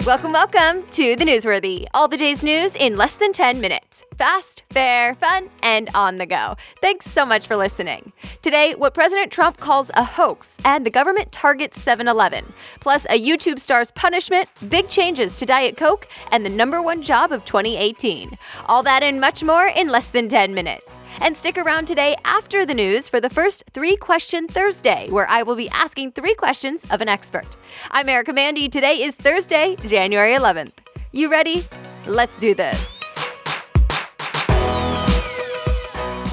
Welcome to the Newsworthy. All the day's news in less than 10 minutes. Fast, fair, fun, and on the go. Thanks so much for listening. Today, what President Trump calls a hoax and the government targets 7-Eleven. Plus, a YouTube star's punishment, big changes to Diet Coke, and the #1 job of 2018. All that and much more in less than 10 minutes. And stick around today after the news for the first 3-Question Thursday, where I will be asking 3 questions of an expert. I'm Erica Mandy. Today is Thursday, January 11th. You ready? Let's do this.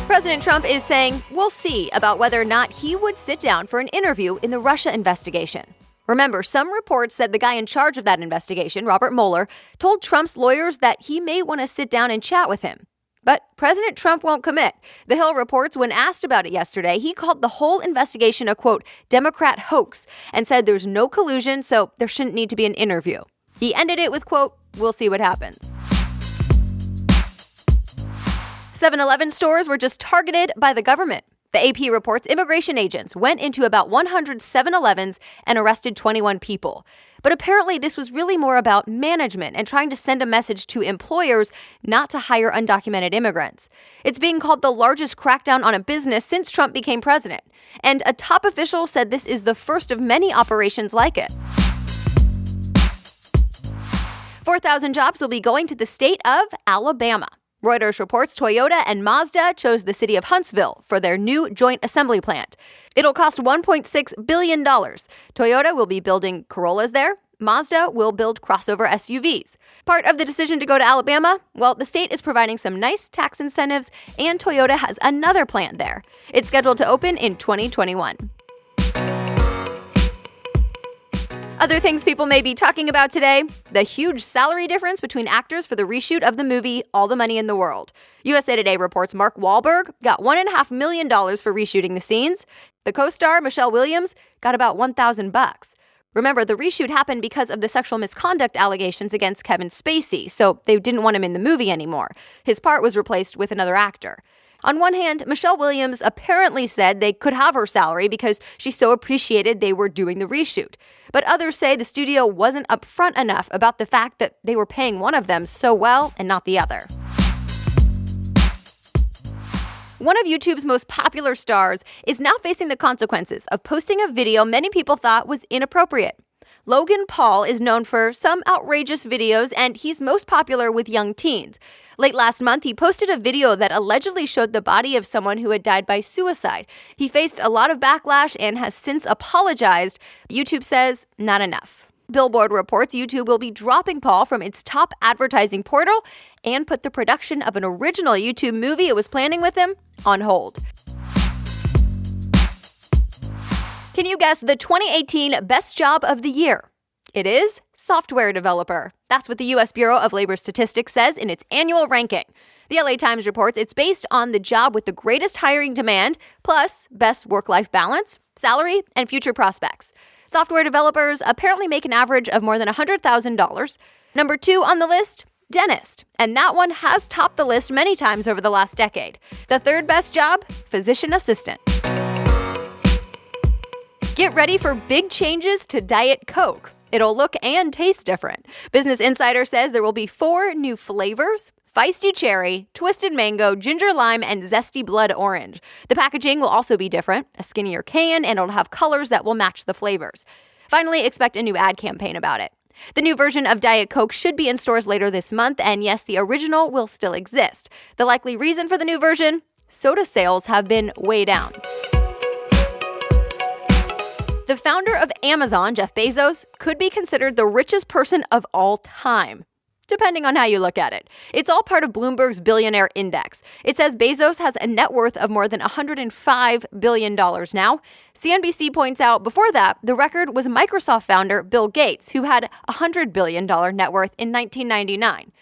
President Trump is saying we'll see about whether or not he would sit down for an interview in the Russia investigation. Remember, some reports said the guy in charge of that investigation, Robert Mueller, told Trump's lawyers that he may want to sit down and chat with him. But President Trump won't commit. The Hill reports when asked about it yesterday, he called the whole investigation a, quote, Democrat hoax and said there's no collusion, so there shouldn't need to be an interview. He ended it with, quote, we'll see what happens. 7-Eleven stores were just targeted by the government. The AP reports immigration agents went into about 100 7-Elevens and arrested 21 people. But apparently this was really more about management and trying to send a message to employers not to hire undocumented immigrants. It's being called the largest crackdown on a business since Trump became president. And a top official said this is the first of many operations like it. 4,000 jobs will be going to the state of Alabama. Reuters reports Toyota and Mazda chose the city of Huntsville for their new joint assembly plant. It'll cost $1.6 billion. Toyota will be building Corollas there. Mazda will build crossover SUVs. Part of the decision to go to Alabama? Well, the state is providing some nice tax incentives, and Toyota has another plant there. It's scheduled to open in 2021. Other things people may be talking about today, the huge salary difference between actors for the reshoot of the movie All the Money in the World. USA Today reports Mark Wahlberg got $1.5 million for reshooting the scenes. The co-star, Michelle Williams, got about $1,000. Remember, the reshoot happened because of the sexual misconduct allegations against Kevin Spacey, so they didn't want him in the movie anymore. His part was replaced with another actor. On one hand, Michelle Williams apparently said they could have her salary because she so appreciated they were doing the reshoot. But others say the studio wasn't upfront enough about the fact that they were paying one of them so well and not the other. One of YouTube's most popular stars is now facing the consequences of posting a video many people thought was inappropriate. Logan Paul is known for some outrageous videos, and he's most popular with young teens. Late last month, he posted a video that allegedly showed the body of someone who had died by suicide. He faced a lot of backlash and has since apologized. YouTube says not enough. Billboard reports YouTube will be dropping Paul from its top advertising portal and put the production of an original YouTube movie it was planning with him on hold. Can you guess the 2018 best job of the year? It is software developer. That's what the U.S. Bureau of Labor Statistics says in its annual ranking. The LA Times reports it's based on the job with the greatest hiring demand, plus best work-life balance, salary, and future prospects. Software developers apparently make an average of more than $100,000. Number 2 on the list, dentist. And that one has topped the list many times over the last decade. The 3rd best job, physician assistant. Get ready for big changes to Diet Coke. It'll look and taste different. Business Insider says there will be 4 new flavors: feisty cherry, twisted mango, ginger lime, and zesty blood orange. The packaging will also be different, a skinnier can, and it'll have colors that will match the flavors. Finally, expect a new ad campaign about it. The new version of Diet Coke should be in stores later this month, and yes, the original will still exist. The likely reason for the new version? Soda sales have been way down. The founder of Amazon, Jeff Bezos, could be considered the richest person of all time, depending on how you look at it. It's all part of Bloomberg's Billionaire Index. It says Bezos has a net worth of more than $105 billion now. CNBC points out before that, the record was Microsoft founder Bill Gates, who had a $100 billion net worth in 1999.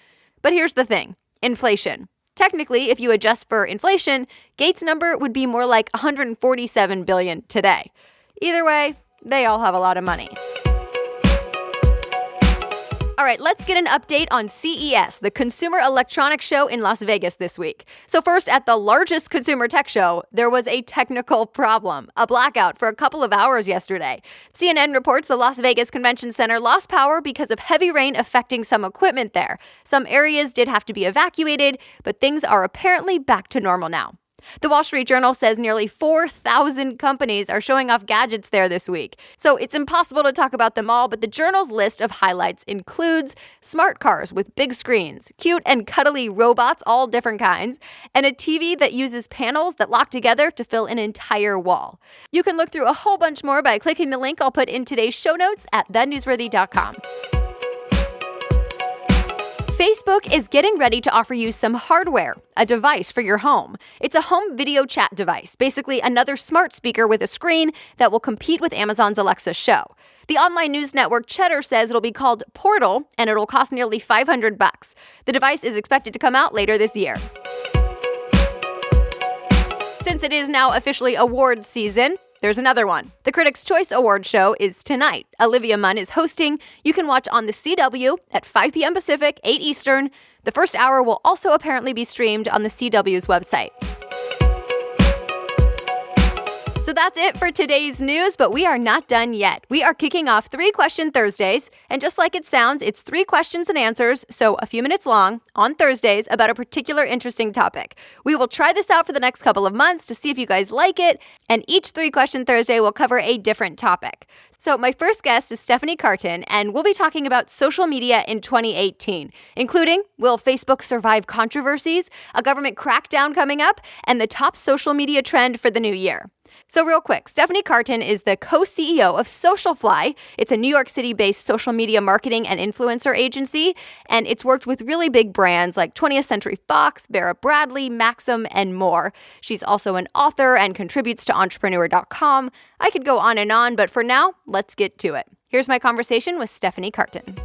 But here's the thing, inflation. Technically, if you adjust for inflation, Gates' number would be more like $147 billion today. Either way, they all have a lot of money. All right, let's get an update on CES, the Consumer Electronics Show in Las Vegas this week. So first, at the largest consumer tech show, there was a technical problem, a blackout for a couple of hours yesterday. CNN reports the Las Vegas Convention Center lost power because of heavy rain affecting some equipment there. Some areas did have to be evacuated, but things are apparently back to normal now. The Wall Street Journal says nearly 4,000 companies are showing off gadgets there this week. So it's impossible to talk about them all, but the Journal's list of highlights includes smart cars with big screens, cute and cuddly robots, all different kinds, and a TV that uses panels that lock together to fill an entire wall. You can look through a whole bunch more by clicking the link I'll put in today's show notes at thenewsworthy.com. Facebook is getting ready to offer you some hardware, a device for your home. It's a home video chat device, basically another smart speaker with a screen that will compete with Amazon's Alexa Show. The online news network Cheddar says it'll be called Portal, and it'll cost nearly $500. The device is expected to come out later this year. Since it is now officially awards season, there's another one. The Critics' Choice Award show is tonight. Olivia Munn is hosting. You can watch on the CW at 5 p.m. Pacific, 8 Eastern. The first hour will also apparently be streamed on the CW's website. So that's it for today's news, but we are not done yet. We are kicking off 3 Question Thursdays, and just like it sounds, it's 3 questions and answers, so a few minutes long, on Thursdays about a particular interesting topic. We will try this out for the next couple of months to see if you guys like it, and each 3 Question Thursday will cover a different topic. So my first guest is Stephanie Cartin, and we'll be talking about social media in 2018, including will Facebook survive controversies, a government crackdown coming up, and the top social media trend for the new year. So real quick, Stephanie Cartin is the co-CEO of Socialfly. It's a New York City-based social media marketing and influencer agency, and it's worked with really big brands like 20th Century Fox, Vera Bradley, Maxim, and more. She's also an author and contributes to entrepreneur.com. I could go on, but for now, let's get to it. Here's my conversation with Stephanie Cartin.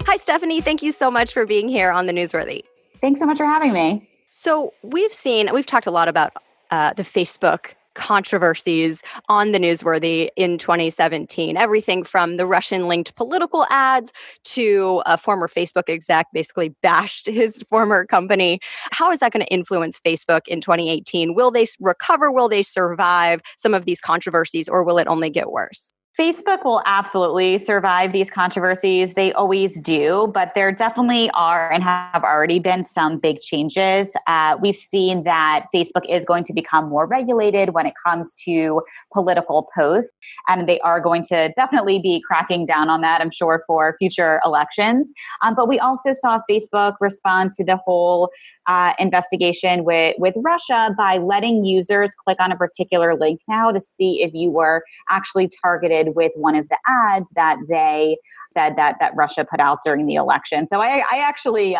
Hi, Stephanie. Thank you so much for being here on The Newsworthy. Thanks so much for having me. So we've talked a lot about the Facebook controversies on The Newsworthy in 2017. Everything from the Russian-linked political ads to a former Facebook exec basically bashed his former company. How is that going to influence Facebook in 2018? Will they recover? Will they survive some of these controversies, or will it only get worse? Facebook will absolutely survive these controversies. They always do, but there definitely are and have already been some big changes. We've seen that Facebook is going to become more regulated when it comes to political posts, and they are going to definitely be cracking down on that, I'm sure, for future elections. But we also saw Facebook respond to the whole investigation with Russia by letting users click on a particular link now to see if you were actually targeted with one of the ads that they said that Russia put out during the election. So I actually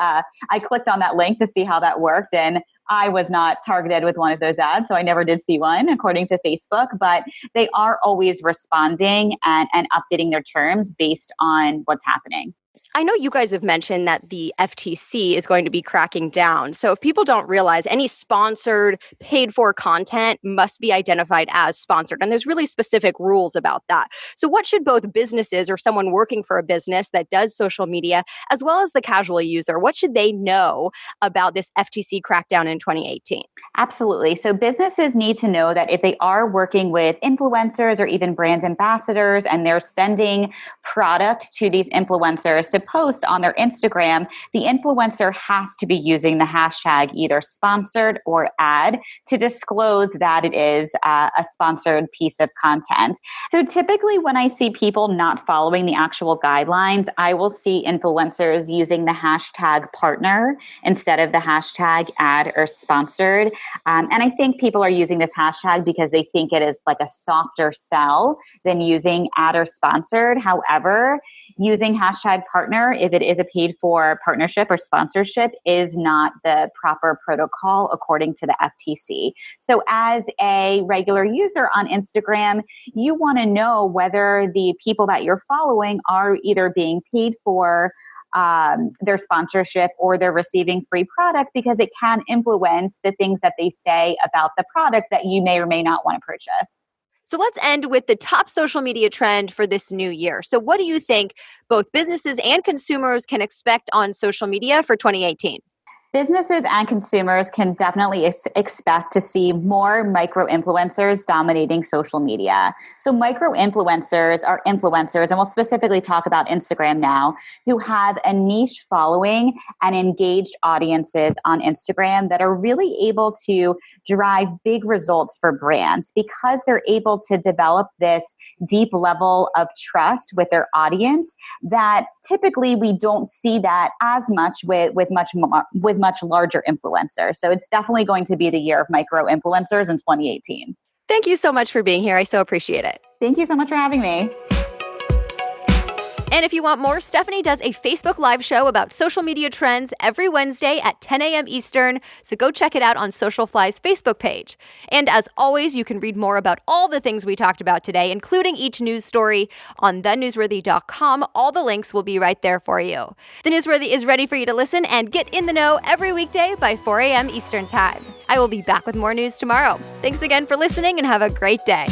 clicked on that link to see how that worked, and I was not targeted with one of those ads, so I never did see one, according to Facebook. But they are always responding and updating their terms based on what's happening. I know you guys have mentioned that the FTC is going to be cracking down. So if people don't realize, any sponsored, paid-for content must be identified as sponsored. And there's really specific rules about that. So what should both businesses or someone working for a business that does social media, as well as the casual user, what should they know about this FTC crackdown in 2018? Absolutely. So businesses need to know that if they are working with influencers or even brand ambassadors and they're sending product to these influencers to post on their Instagram, the influencer has to be using the hashtag either sponsored or ad to disclose that it is a sponsored piece of content. So typically when I see people not following the actual guidelines, I will see influencers using the hashtag partner instead of the hashtag ad or sponsored. And I think people are using this hashtag because they think it is like a softer sell than using ad or sponsored. However, using hashtag partner, if it is a paid for partnership or sponsorship, is not the proper protocol according to the FTC. So as a regular user on Instagram, you want to know whether the people that you're following are either being paid for their sponsorship or they're receiving free product, because it can influence the things that they say about the product that you may or may not want to purchase. So let's end with the top social media trend for this new year. So what do you think both businesses and consumers can expect on social media for 2018? Businesses and consumers can definitely expect to see more micro-influencers dominating social media. So micro-influencers are influencers, and we'll specifically talk about Instagram now, who have a niche following and engaged audiences on Instagram that are really able to drive big results for brands because they're able to develop this deep level of trust with their audience that typically we don't see that as much with much larger influencers. So it's definitely going to be the year of micro influencers in 2018. Thank you so much for being here. I so appreciate it. Thank you so much for having me. And if you want more, Stephanie does a Facebook Live show about social media trends every Wednesday at 10 a.m. Eastern, so go check it out on Socialfly's Facebook page. And as always, you can read more about all the things we talked about today, including each news story, on thenewsworthy.com. All the links will be right there for you. The Newsworthy is ready for you to listen and get in the know every weekday by 4 a.m. Eastern Time. I will be back with more news tomorrow. Thanks again for listening and have a great day.